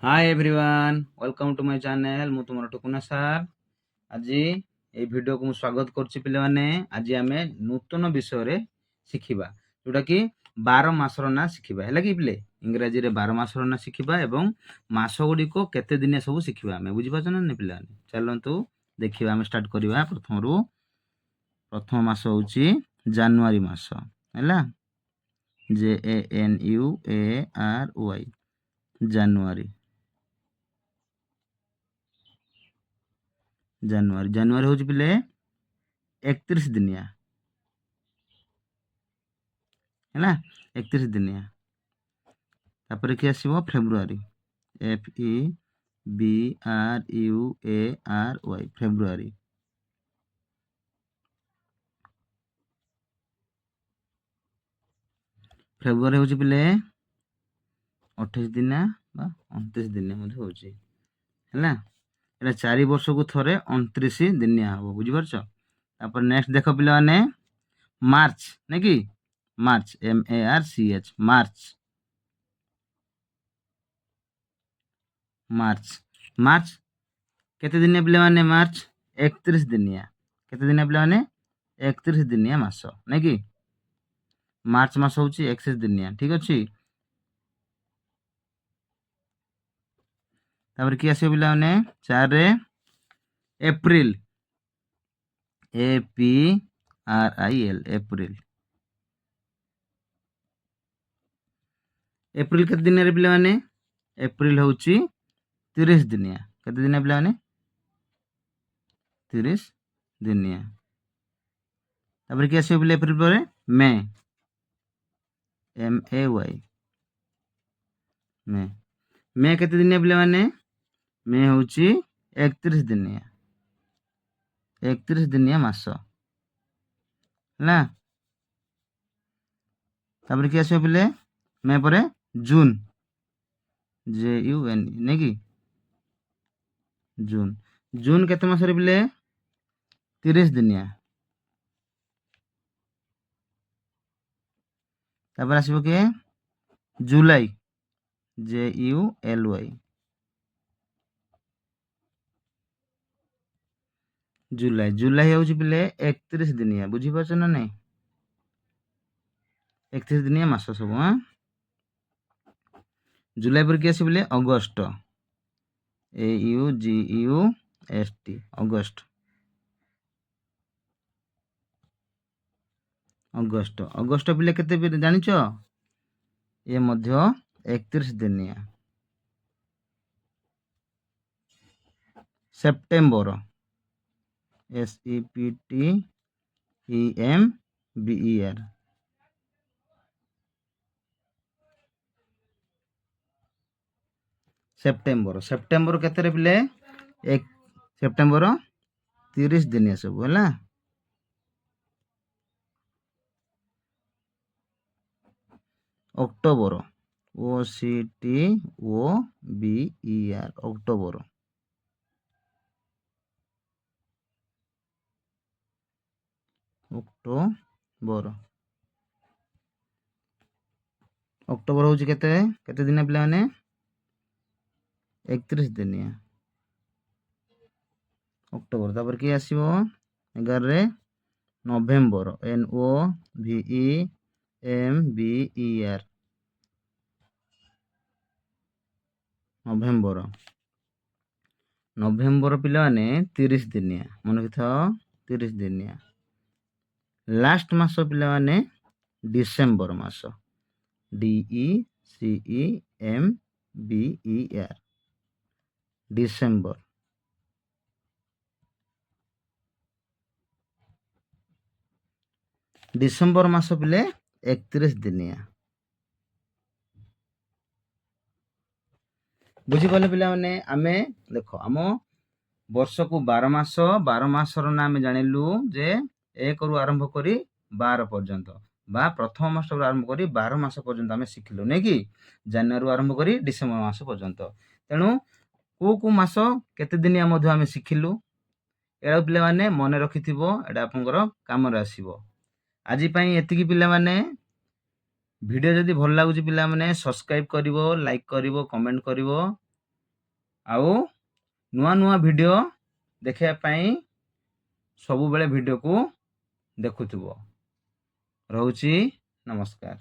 Hi everyone welcome to my channel मु तुमर टुकुना सार आज ये वीडियो को स्वागत करछि पिले माने आज आमे नूतन विषय रे सिखिबा जोटा कि 12 मासर ना सिखिबा हैला कि पिले इंग्रजी रे 12 मासर ना सिखिबा एवं मास गुडी को केते दिन सब सिखिबा आमे बुझि पाछन ने पिले माने चलंतु देखिबा आमे स्टार्ट करिबा प्रथम मास होछि जनवरी मास हैला JANUARY जनवरी जनवरी हूँ पिले 31 दिनिया है ना 31 दिनिया तापर कि आसीबो फेब्रुआरी FEBRUARY फेब्रुआरी फेब्रुआरी हूँ पिले 28 दिनिया बा 29 दिनिया मधे होची है ना एटा 4 वर्ष को थरे 29 दिनिया हबो बुझि परछ तापर नेक्स्ट देखो पिले माने मार्च नै कि मार्च MARCH मार्च मार्च मार्च केते दिनिया पिले माने मार्च 31 दिनिया केते दिनिया पिले माने 31 दिनिया मास नै कि मार्च मास होची 31 दिनिया ठीक अछि तापर कि आसे पिले माने 4 रे एप्रिल APRIL एप्रिल एप्रिल केते दिन रे पिले माने एप्रिल होची 30 दिनिया केते दिन पिले माने 30 दिनिया तापर कि आसे पिले एप्रिल परे मे MAY मे केते दिन पिले माने मे होची 31 दिनिया 31 दिनिया मास ना तापर कि आसे पिले मे परे जून JUN नै कि जून जून केते मास रे पिले 30 दिनिया तापर आसीबो के जुलाई JULY जुलाई जुलाई होची पिले 31 दिनिया बुझी पाछ ना नै 31 दिनिया मास सब हां जुलाई पर के आसी पिले अगस्त AUGUST अगस्त अगस्त अगस्त पिले केते जानिचो ये मध्य 31 दिनिया सेप्टेम्बर SEPTEMBER सेप्टेम्बर सेप्टेम्बर केते रे पिले एक सेप्टेम्बर 30 दिनिया सब होला October OCTOBER October October October होची केते केते दिन पिला माने 31 दिनिया अक्टोबर तापर कि आसीबो 11 रे नवेम्बर NOVEMBER नवेम्बर नवेम्बर पिला माने 30 दिनिया मन किथो 30 दिनिया लास्ट मास पिला माने डिसेंबर मास DECEMBER डिसेंबर डिसेंबर मास पिले 31 दिनिया बुझी पाले पिला माने आमे देखो आम वर्ष को 12 मास रो ना आमे जानिलु जे 1 रु आरंभ करी 12 पर्यंत बा प्रथम मास रो आरंभ करी 12 मास पर्यंत आमे सिखिलु नै कि जनवरी आरंभ करी डिसेंबर मास पर्यंत तेनु को मास केते दिनिया मध्ये आमे सिखिलु एडा पिला माने मने रखिथिबो एडा आपनकर काम रे आसीबो आज पई एतिकी पिला माने वीडियो जदि भल लागुची पिला माने सब्सक्राइब करिवो लाइक करिवो कमेंट करिवो ଆଉ ନୂଆ ନୂଆ ଭିଡ଼ିଓ ଦେଖିବା ପାଇଁ ସବୁବେଳେ ଭିଡ଼ିଓକୁ ଦେଖୁଥିବ। ରହୁଛି, ନମସ୍କାର।